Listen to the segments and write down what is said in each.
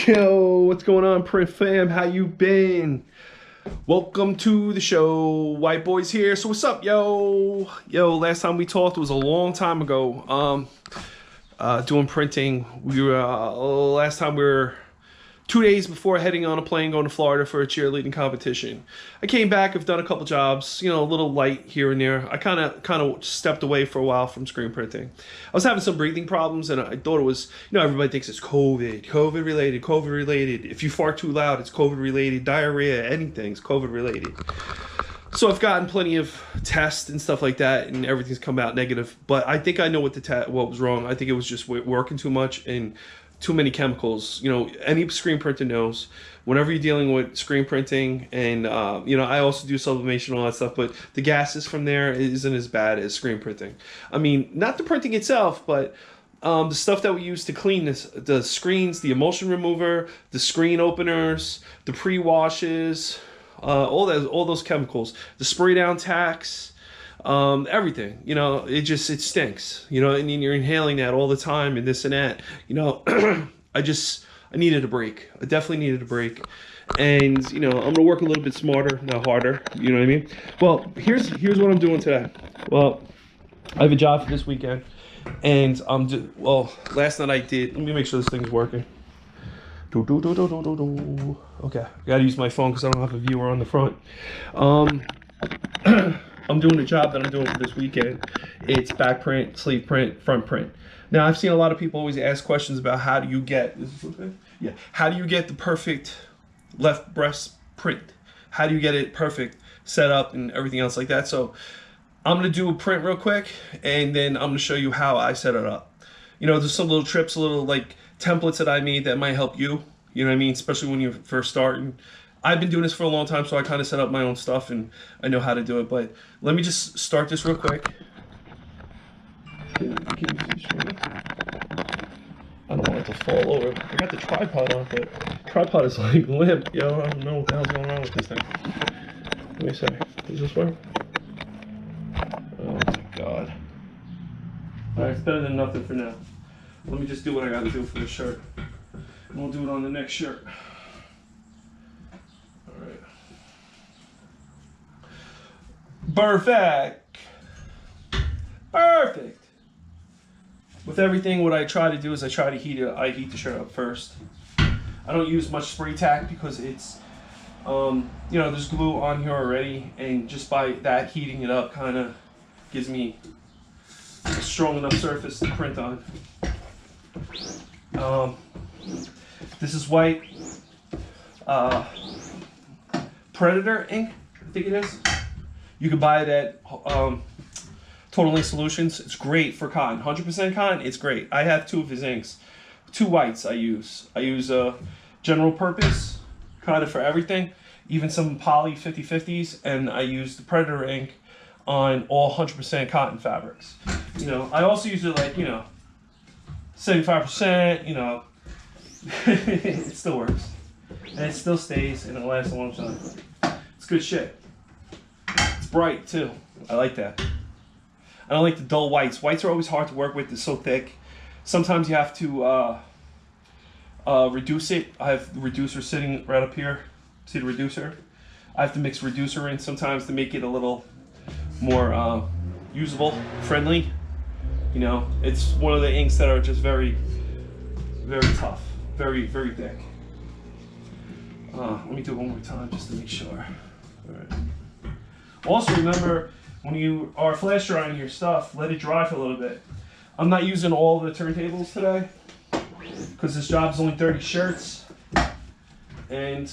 Yo, what's going on, Print fam? How you been? Welcome to the show. White Boys here. So what's up, yo? Yo, last time we talked was a long time ago. Doing printing. Last time we were 2 days before heading on a plane going to Florida for a cheerleading competition. I came back. I've done a couple jobs, a little light here and there. I kind of stepped away for a while from screen printing. I was having some breathing problems, and I thought it was, everybody thinks it's COVID related. If you fart too loud, it's COVID related. Diarrhea, anything's COVID related. So I've gotten plenty of tests and stuff like that, and everything's come out negative. But I think I know what was wrong. I think it was just working too much and too many chemicals. Any screen printer knows whenever you're dealing with screen printing, and I also do sublimation and all that stuff, but the gases from there isn't as bad as screen printing. I mean, not the printing itself, but the stuff that we use to clean the screens, the emulsion remover, the screen openers, the pre-washes, all those chemicals, the spray down tacks, everything, it stinks, and you're inhaling that all the time and this and that, I needed a break. I definitely needed a break. And, I'm going to work a little bit smarter, not harder. You know what I mean? Well, here's what I'm doing today. Well, I have a job for this weekend, and last night I did, let me make sure this thing's working. Okay, I gotta use my phone because I don't have a viewer on the front. I'm doing the job that I'm doing for this weekend. It's back print, sleeve print, front print. Now, I've seen a lot of people always ask questions about how do you get the perfect left breast print? How do you get it perfect set up and everything else like that? So I'm gonna do a print real quick, and then I'm gonna show you how I set it up. There's some little trips, little like templates that I made that might help you. You know what I mean? Especially when you're first starting. I've been doing this for a long time, so I kind of set up my own stuff and I know how to do it. But let me just start this real quick. I don't want it to fall over. I got the tripod on, but the tripod is like limp. I don't know what the hell's going on with this thing. Let me see. Does this work? Oh my god. Alright, it's better than nothing for now. Let me just do what I gotta do for this shirt. And we'll do it on the next shirt. Alright. Perfect. With everything, what I try to do is I try to heat the shirt up first. I don't use much spray tack because it's, there's glue on here already, and just by that heating it up kind of gives me a strong enough surface to print on. This is white Predator ink, I think it is. You can buy it at Total Ink Solutions. It's great for cotton. 100% cotton, it's great. I have two of his inks. Two whites I use. I use general purpose, kind of for everything. Even some poly 50/50s, and I use the Predator ink on all 100% cotton fabrics. I also use it like, 75%, it still works. And it still stays, and it lasts a long time. It's good shit. It's bright, too. I like that. I don't like the dull whites. Whites are always hard to work with. They're so thick. Sometimes you have to reduce it. I have the reducer sitting right up here. See the reducer? I have to mix reducer in sometimes to make it a little more usable, friendly. It's one of the inks that are just very, very tough. Very, very thick. Let me do it one more time just to make sure. All right. Also, remember, when you are flash drying your stuff, let it dry for a little bit. I'm not using all the turntables today because this job is only 30 shirts, and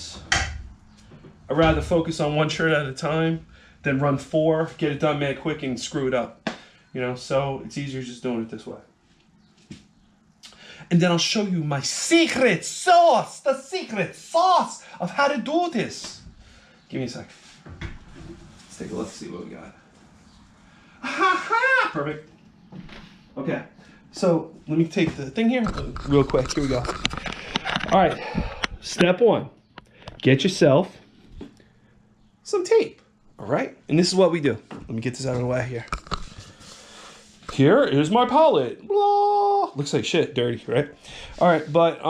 I'd rather focus on one shirt at a time than run 4, get it done mad quick, and screw it up. So it's easier just doing it this way. And then I'll show you my secret sauce, the secret sauce of how to do this. Give me a sec. Let's take a look, see what we got. Ha! Perfect. Okay, so let me take the thing here real quick. Here we go. All right, step 1. Get yourself some tape, all right? And this is what we do. Let me get this out of the way here. Here is my palette. Blah. looks like shit, dirty, right? All right, but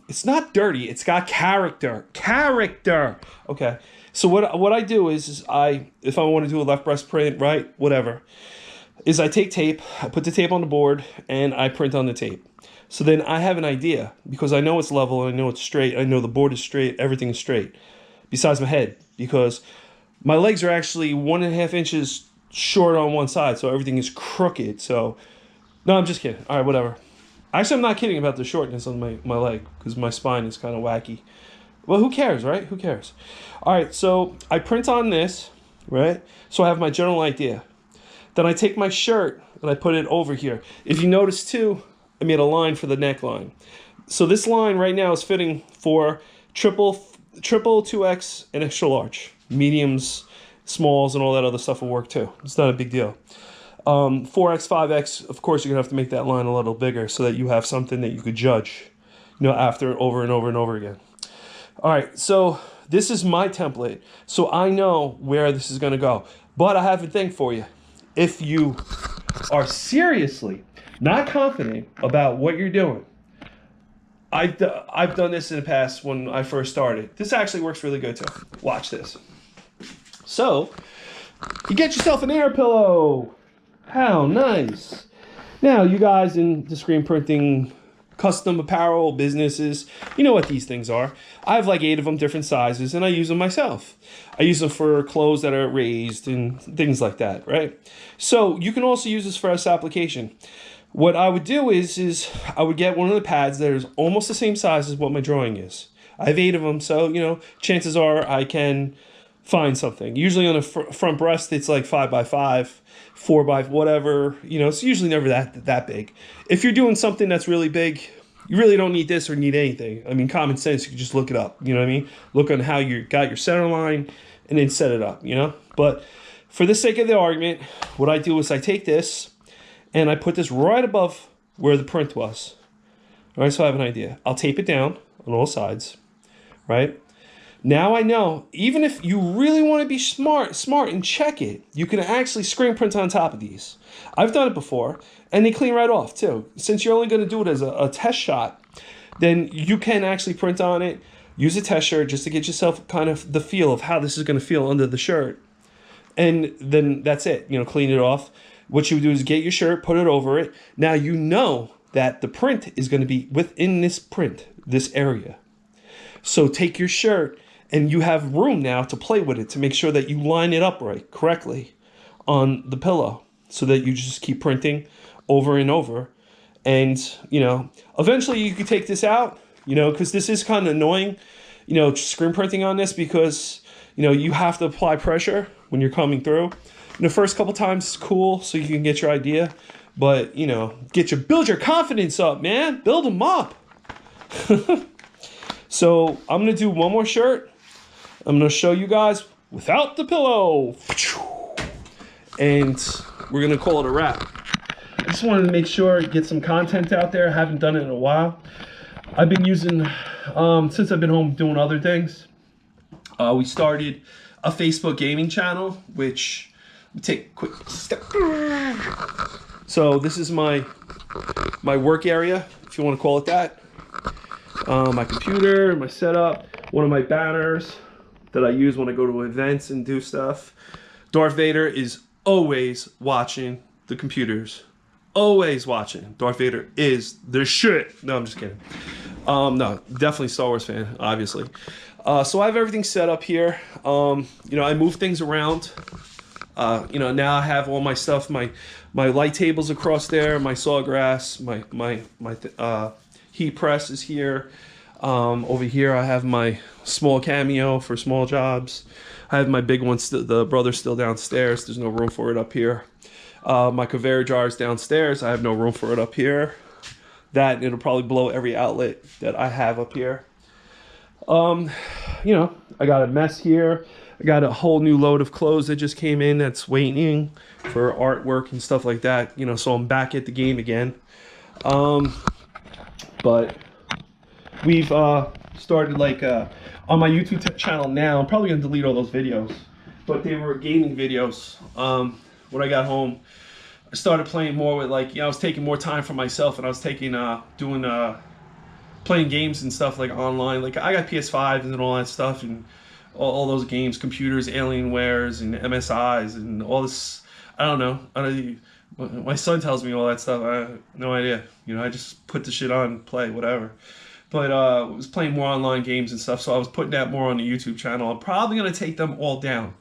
it's not dirty. It's got character. Character. Okay. So what I do is if I want to do a left breast print, right, whatever, is I take tape, I put the tape on the board, and I print on the tape. So then I have an idea, because I know it's level, and I know it's straight, I know the board is straight, everything is straight, besides my head, because my legs are actually 1.5 inches short on one side, so everything is crooked. So, no, I'm just kidding. All right, whatever. Actually, I'm not kidding about the shortness on my leg, because my spine is kind of wacky. Well, who cares, right? Who cares? All right, so I print on this, right? So I have my general idea. Then I take my shirt and I put it over here. If you notice too, I made a line for the neckline. So this line right now is fitting for triple 2X and extra large. Mediums, smalls, and all that other stuff will work too. It's not a big deal. 4X, 5X, of course, you're gonna have to make that line a little bigger so that you have something that you could judge, after over and over and over again. All right, so this is my template. So I know where this is gonna go. But I have a thing for you. If you are seriously not confident about what you're doing, I've done this in the past when I first started. This actually works really good too. Watch this. So, you get yourself an air pillow. How nice. Now, you guys in the screen printing, custom apparel businesses, you know what these things are. I have like 8 of them, different sizes, and I use them myself. I use them for clothes that are raised and things like that, right? So you can also use this for this application. What I would do is I would get one of the pads that is almost the same size as what my drawing is. I have 8 of them, so, chances are I can find something. Usually on the front breast, it's like 5x5, 4x whatever. It's usually never that big. If you're doing something that's really big, you really don't need this or need anything. I mean, common sense, you can just look it up. You know what I mean? Look on how you got your center line and then set it up, But for the sake of the argument, what I do is I take this and I put this right above where the print was. All right, so I have an idea. I'll tape it down on all sides, right? Now I know, even if you really want to be smart and check it, you can actually screen print on top of these. I've done it before, and they clean right off too. Since you're only going to do it as a test shot, then you can actually print on it, use a test shirt just to get yourself kind of the feel of how this is going to feel under the shirt. And then that's it, clean it off. What you do is get your shirt, put it over it. Now you know that the print is going to be within this print, this area. So take your shirt, and you have room now to play with it to make sure that you line it up correctly on the pillow so that you just keep printing over and over. And, eventually you can take this out, because this is kind of annoying, screen printing on this because, you have to apply pressure when you're coming through. The first couple times it's cool so you can get your idea, but, build your confidence up, man. Build them up. So I'm going to do one more shirt. I'm going to show you guys without the pillow. And we're going to call it a wrap. I just wanted to make sure, get some content out there. I haven't done it in a while. I've been using, since I've been home doing other things, we started a Facebook gaming channel, which, take a quick step. So this is my work area, if you want to call it that. My computer, my setup, one of my banners that I use when I go to events and do stuff. Darth Vader is always watching the computers. Always watching. Darth Vader is the shit. No, I'm just kidding. No, definitely Star Wars fan, obviously. So I have everything set up here. I move things around. Now I have all my stuff, my light tables across there, my sawgrass, my heat press is here. Over here I have my small Cameo for small jobs. I have my big one, the Brother's still downstairs. There's no room for it up here. My conveyor jar is downstairs. I have no room for it up here. It'll probably blow every outlet that I have up here. I got a mess here. I got a whole new load of clothes that just came in that's waiting for artwork and stuff like that. So I'm back at the game again. But we've started on my YouTube channel now. I'm probably gonna delete all those videos, but they were gaming videos. When I got home, started playing more with, like, I was taking more time for myself, and I was taking playing games and stuff like online. Like I got PS5 and all that stuff, and all those games, computers, Alienwares, and MSIs, and all this. I don't know. My son tells me all that stuff. I have no idea. I just put the shit on, play, whatever. But I was playing more online games and stuff, so I was putting that more on the YouTube channel. I'm probably going to take them all down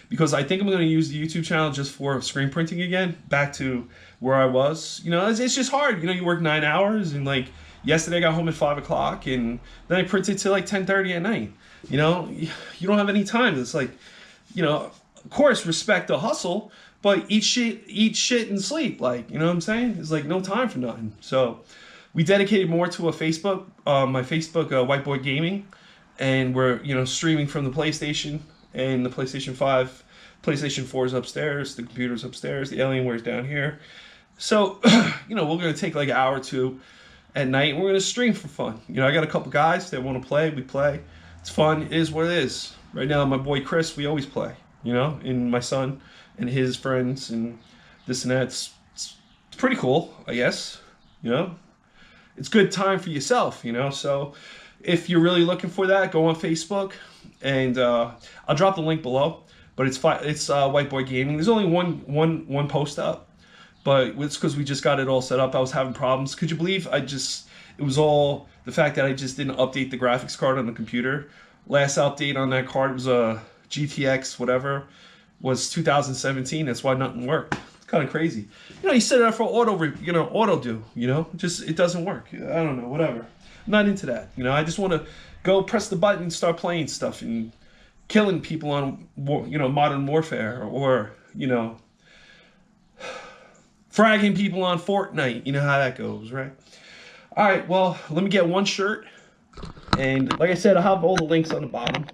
because I think I'm going to use the YouTube channel just for screen printing again, back to where I was. It's just hard. You work 9 hours, and like yesterday I got home at 5 o'clock, and then I printed till like 10:30 at night. You don't have any time. It's like, of course, respect the hustle, but eat shit and sleep. Like, you know what I'm saying? It's like no time for nothing. So we dedicated more to a Facebook, my Facebook, White Boy Gaming, and we're, streaming from the PlayStation and the PlayStation 5. PlayStation 4 is upstairs, the computer's upstairs, the Alienware's down here. So, we're going to take like an hour or two at night, and we're going to stream for fun. I got a couple guys that want to play. We play. It's fun. It is what it is. Right now, my boy Chris, we always play, and my son and his friends and this and that. It's pretty cool, I guess, It's good time for yourself, So if you're really looking for that, go on Facebook, and I'll drop the link below. But it's White Boy Gaming. There's only one post up, but it's because we just got it all set up. I was having problems. Could you believe it was all the fact that I just didn't update the graphics card on the computer. Last update on that card was a GTX whatever, was 2017. That's why nothing worked. It's kind of crazy. You set it up for auto do. Just it doesn't work. I don't know. Whatever. I'm not into that. I just want to go press the button and start playing stuff and killing people on Modern Warfare, or fragging people on Fortnite. You know how that goes, right? All right, well, let me get one shirt, and like I said, I'll have all the links on the bottom,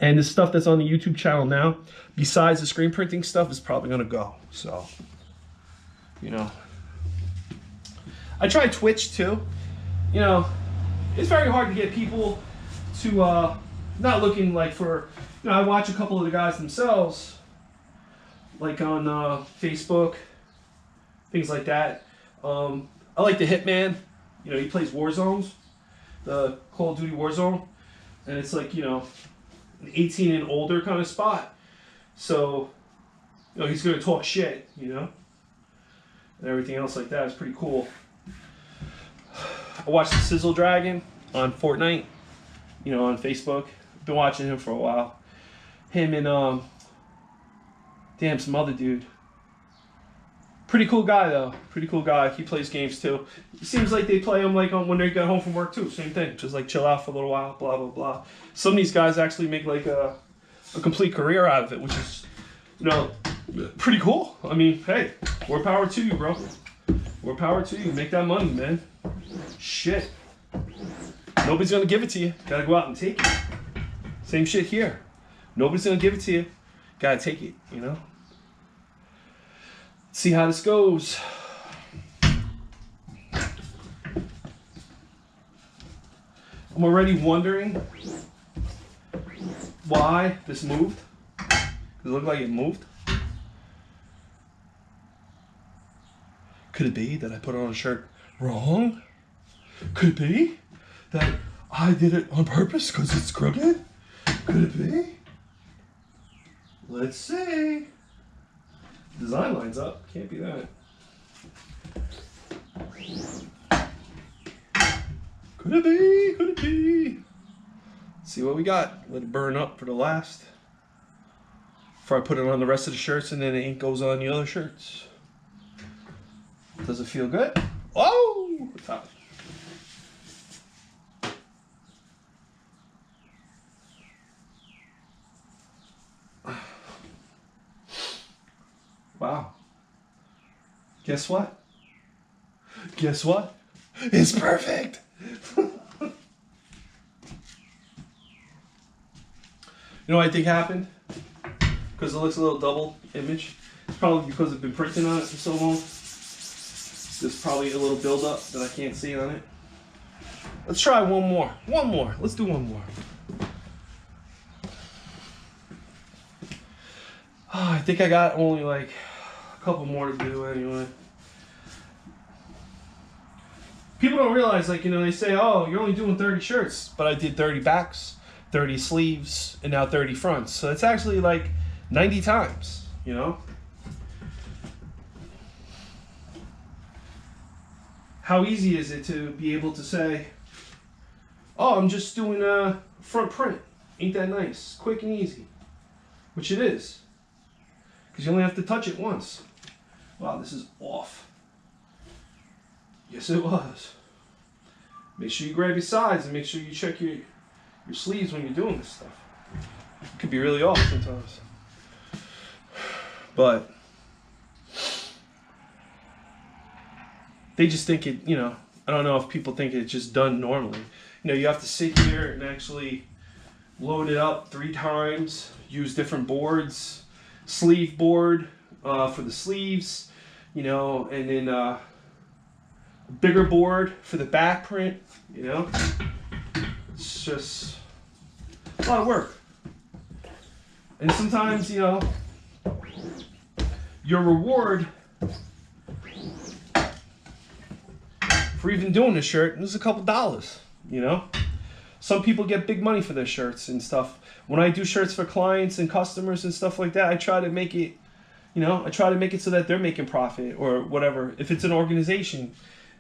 and the stuff that's on the YouTube channel now, besides the screen printing stuff, is probably going to go. So, I tried Twitch too. It's very hard to get people to not looking like for, I watch a couple of the guys themselves, like on Facebook, things like that. I like the Hitman. He plays Warzones, the Call of Duty Warzone, and it's like, an 18 and older kind of spot. So, he's going to talk shit, and everything else like that is pretty cool. I watched the Sizzle Dragon on Fortnite, on Facebook. Been watching him for a while. Him and some other dude. Pretty cool guy though. Pretty cool guy. He plays games too. It seems like they play him like when they get home from work too. Same thing. Just like chill out for a little while. Blah blah blah. Some of these guys actually make like a complete career out of it, which is pretty cool. I mean, hey, more power to you, bro. More power to you. Make that money, man. Shit. Nobody's gonna give it to you. Gotta go out and take it. Same shit here. Nobody's gonna give it to you. Gotta take it, See how this goes. I'm already wondering why this moved. Does it look like it moved? Could it be that I put on a shirt wrong? Could it be that I did it on purpose because it's crooked? Could it be? Let's see. Design lines up. Can't be that. Could it be? Could it be? Let's see what we got. Let it burn up for the last. Before I put it on the rest of the shirts, and then the ink goes on the other shirts. Does it feel good? Oh! It's hot. Wow. Guess what? Guess what? It's perfect! You know what I think happened? Because it looks a little double image. It's probably because I've been printing on it for so long. There's probably a little buildup that I can't see on it. Let's try one more. One more. Let's do one more. Oh, I think I got only like a couple more to do anyway. People don't realize, like, you know, they say, oh, you're only doing 30 shirts, but I did 30 backs, 30 sleeves, and now 30 fronts. So it's actually like 90 times, you know? How easy is it to be able to say, oh, I'm just doing a front print. Ain't that nice? Quick and easy. Which it is. Because you only have to touch it once. Wow, this is off. Yes, it was. Make sure you grab your sides and make sure you check your sleeves when you're doing this stuff. It could be really off sometimes. But they just think it, you know, I don't know if people think it's just done normally. You know, you have to sit here and actually load it up 3 times, use different boards, sleeve board for the sleeves, you know, and then bigger board for the back print, you know. It's just a lot of work. And sometimes, you know, your reward for even doing the shirt is a couple dollars, you know. Some people get big money for their shirts and stuff. When I do shirts for clients and customers and stuff like that, I try to make it, you know, I try to make it so that they're making profit or whatever. If it's an organization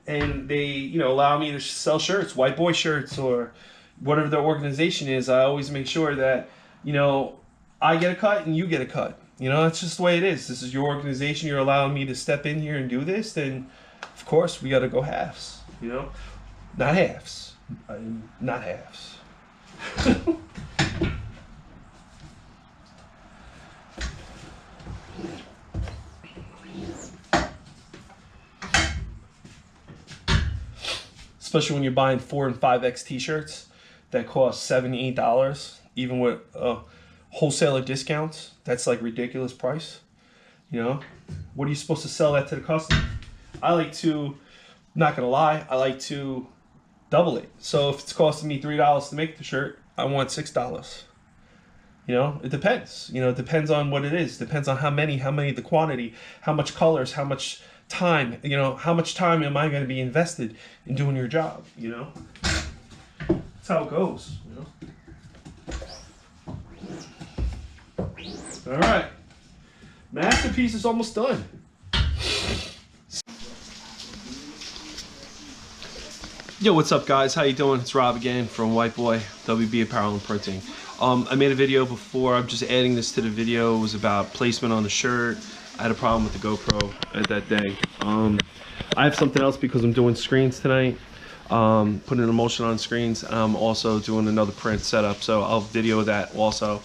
and they, you know, allow me to sell shirts, white boy shirts or whatever their organization is, I always make sure that, you know, I get a cut and you get a cut. You know, that's just the way it is. This is your organization. You're allowing me to step in here and do this, then of course we got to go halves, you know, not halves, not halves. Especially when you're buying 4 and 5X t-shirts that cost $7, $8, even with wholesaler discounts. That's like ridiculous price. You know, what are you supposed to sell that to the customer? I like to, not gonna lie, I like to double it. So if it's costing me $3 to make the shirt, I want $6. You know, it depends. You know, it depends on what it is. Depends on how many, the quantity, how much colors, how much time, you know, how much time am I going to be invested in doing your job, you know? That's how it goes, you know? All right. Masterpiece is almost done. Yo, what's up, guys? How you doing? It's Rob again from White Boy WB Apparel and Printing. I made a video before. I'm just adding this to the video. It was about placement on the shirt. I had a problem with the GoPro at that day. I have something else because I'm doing screens tonight. Putting an emulsion on screens. I'm also doing another print setup, so I'll video that also.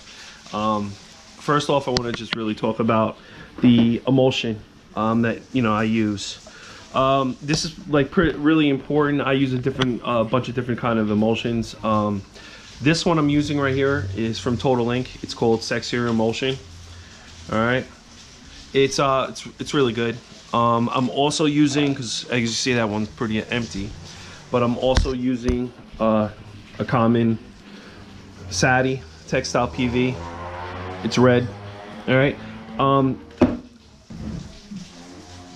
First off, I want to just really talk about the emulsion that, you know, I use. This is like really important. I use a different bunch of different kind of emulsions. This one I'm using right here is from Total Ink. It's called Sexier Emulsion. All right, it's really good. I'm also using, because as you see that one's pretty empty, but I'm also using a common Sadi textile PV. It's red. All right.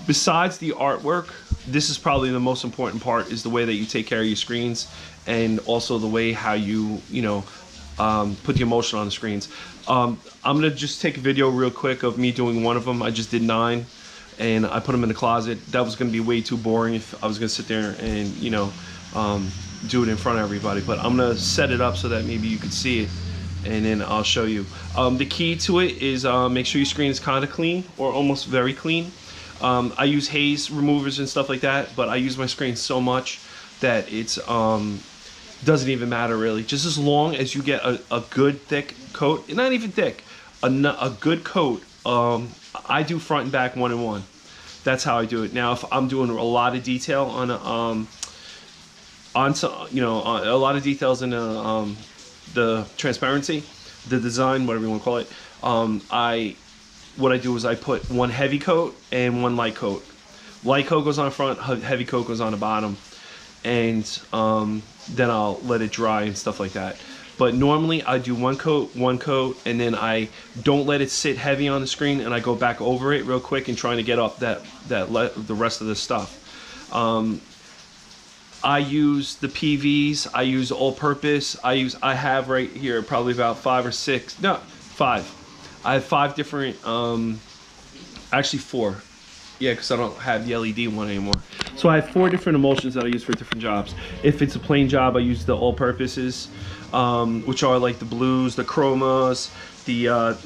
Besides the artwork, this is probably the most important part, is the way that you take care of your screens, and also the way how you know, put the emulsion on the screens. I'm gonna just take a video real quick of me doing one of them. I just did 9 and I put them in the closet. That was gonna be way too boring if I was gonna sit there and, you know, do it in front of everybody, but I'm gonna set it up so that maybe you could see it, and then I'll show you. The key to it is make sure your screen is kind of clean or almost very clean. I use haze removers and stuff like that, but I use my screen so much that it's doesn't even matter really. Just as long as you get a good thick coat, not even thick, a good coat. I do front and back 1 and 1. That's how I do it. Now, if I'm doing a lot of detail on you know, a lot of details in the transparency, the design, whatever you want to call it, what I do is I put 1 heavy coat and 1 light coat. Light coat goes on front, heavy coat goes on the bottom, and then I'll let it dry and stuff like that. But normally I do one coat, and then I don't let it sit heavy on the screen, and I go back over it real quick and trying to get off the rest of the stuff. I use the PVs, I use all-purpose, I have right here probably about 5 or 6, no, 5. I have 5 different, actually 4. Yeah, because I don't have the LED one anymore. So I have 4 different emulsions that I use for different jobs. If it's a plain job, I use the all-purposes, which are like the blues, the chromas, the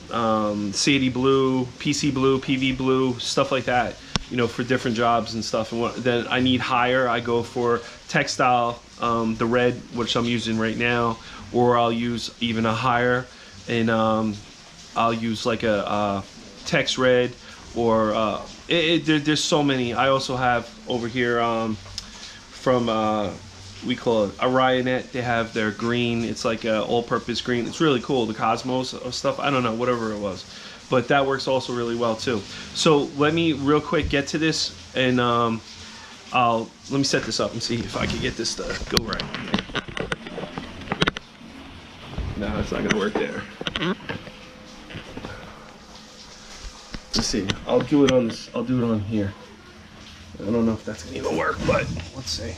Sadie blue, PC blue, PV blue, stuff like that. You know, for different jobs and stuff. And then I need higher, I go for textile, the red, which I'm using right now, or I'll use even a higher, and I'll use like a text red, or there's so many. I also have over here from we call it Orionet. They have their green. It's like a all-purpose green. It's really cool. The Cosmos stuff. I don't know, whatever it was. But that works also really well too. So let me real quick get to this, and let me set this up and see if I can get this to go right. No, it's not gonna work there. Let's see. I'll do it on this. I'll do it on here. I don't know if that's gonna even work, but let's see.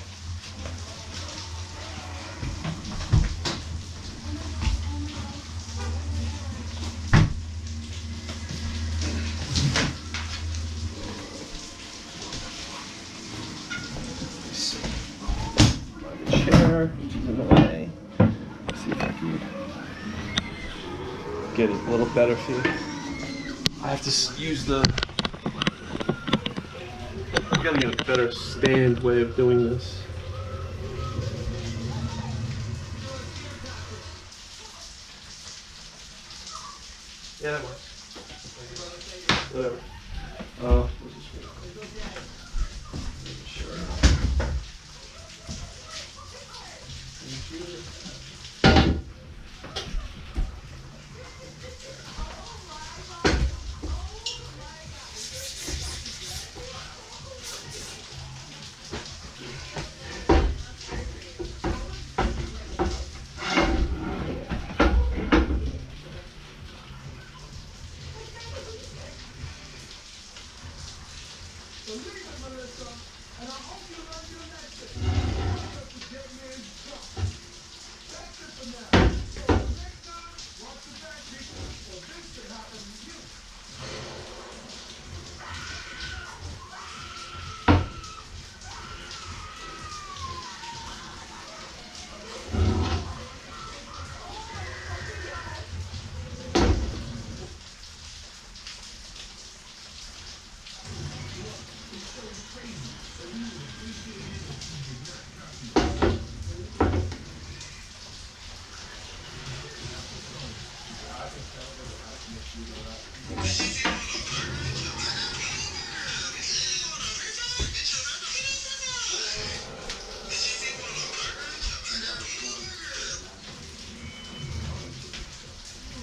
Which is in the way. Let's see if I can get it a little better for you. I have to use the. I gotta get a better stand way of doing this. Yeah, that works. Whatever.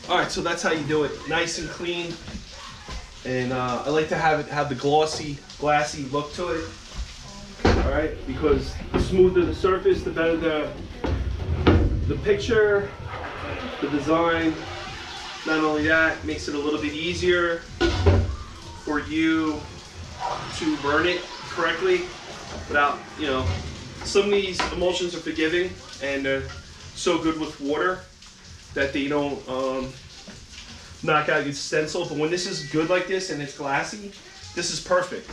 All right, so that's how you do it, nice and clean. And I like to have the glassy look to it. All right, because the smoother the surface, the better the picture, the design. Not only that, makes it a little bit easier for you to burn it correctly without, you know, some of these emulsions are forgiving and they're so good with water that they don't knock out your stencil. But when this is good like this and it's glassy, this is perfect,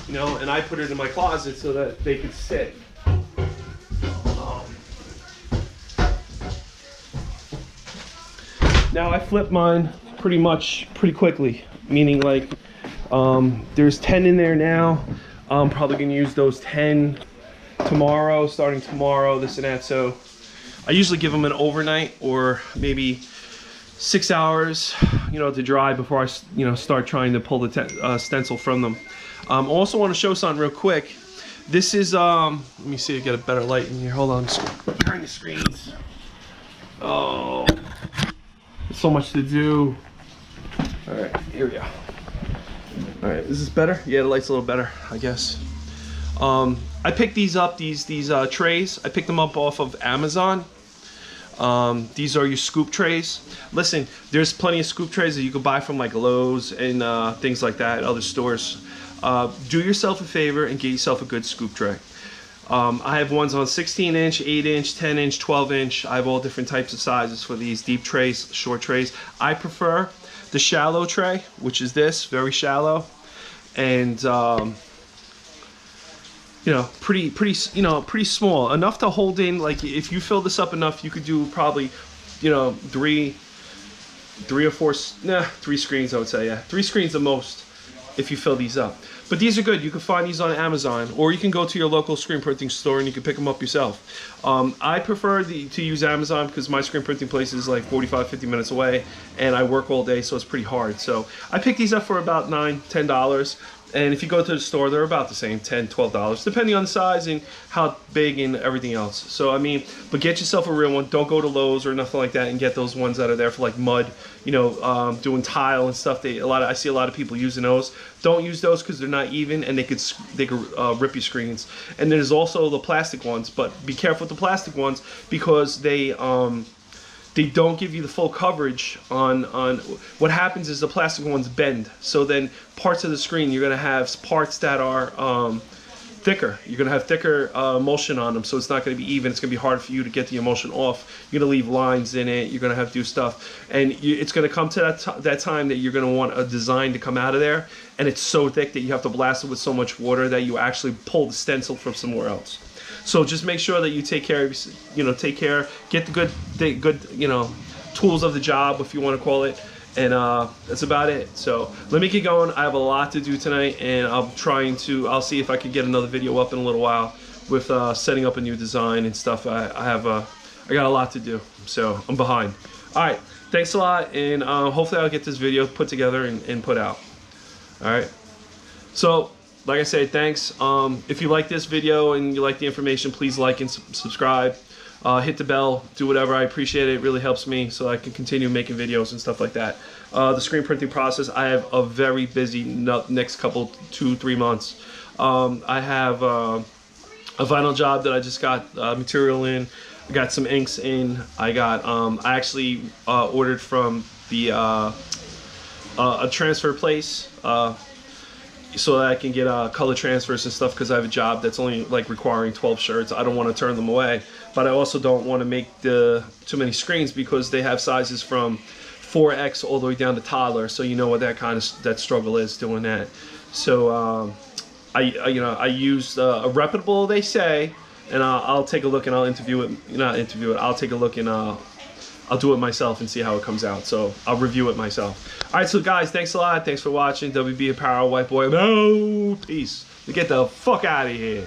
you know. And I put it in my closet so that they could sit. Now I flip mine pretty quickly, meaning like there's 10 in there now. I'm probably gonna use those 10 tomorrow, starting tomorrow, this and that. So I usually give them an overnight or maybe 6 hours, you know, to dry before I, you know, start trying to pull the stencil from them. I also want to show something real quick. This is, let me see if I get a better light in here. Hold on, I'm turning the screens. Oh, so much to do. All right, here we go. All right, is this better? Yeah, the light's a little better, I guess. I picked these up, these trays. I picked them up off of Amazon. These are your scoop trays. Listen, there's plenty of scoop trays that you can buy from like Lowe's and things like that, other stores. Do yourself a favor and get yourself a good scoop tray. I have ones on 16 inch, 8 inch, 10 inch, 12 inch. I have all different types of sizes for these deep trays, short trays. I prefer the shallow tray, which is this, very shallow. And you know, pretty small, enough to hold in. Like if you fill this up enough, you could do probably, you know, three or four, 3 screens, I would say. Yeah, 3 screens the most if you fill these up. But these are good. You can find these on Amazon, or you can go to your local screen printing store and you can pick them up yourself. I prefer to use Amazon because my screen printing place is like 45-50 minutes away, and I work all day, so it's pretty hard. So I picked these up for about $9-10. And if you go to the store, they're about the same, $10-12, depending on the size and how big and everything else. So I mean, but get yourself a real one. Don't go to Lowe's or nothing like that and get those ones that are there for like mud, you know, doing tile and stuff. I see a lot of people using those. Don't use those because they're not even, and they could rip your screens. And there's also the plastic ones, but be careful with the plastic ones because they don't give you the full coverage on what happens is the plastic ones bend. So then parts of the screen, you're gonna have parts that are thicker. You're gonna have thicker emulsion on them, so it's not gonna be even. It's gonna be hard for you to get the emulsion off. You're gonna leave lines in it. You're gonna have to do stuff, and it's gonna come to that time that you're gonna want a design to come out of there, and it's so thick that you have to blast it with so much water that you actually pull the stencil from somewhere else. So just make sure that you take care of, get the good, you know, tools of the job, if you want to call it, and that's about it. So let me get going. I have a lot to do tonight, and I'll see if I can get another video up in a little while with setting up a new design and stuff. I got a lot to do, so I'm behind. All right, thanks a lot, and hopefully I'll get this video put together and put out. All right, so. Like I said, thanks. If you like this video and you like the information, please like and subscribe. Hit the bell, do whatever. I appreciate it. It really helps me so I can continue making videos and stuff like that. The screen printing process, I have a very busy next couple, 2-3 months. I have a vinyl job that I just got material in. I got some inks in. I actually ordered from the a transfer place. So that I can get color transfers and stuff because I have a job that's only like requiring 12 shirts. I don't want to turn them away, but I also don't want to make too many screens because they have sizes from 4X all the way down to toddler. So you know what that struggle is doing that. So I used a reputable, they say, and I'll take a look and I'll interview it. Not interview it. I'll take a look and I'll do it myself and see how it comes out. So I'll review it myself. All right, so guys, thanks a lot. Thanks for watching. WB Apparel, White Boy. No, peace. Get the fuck out of here.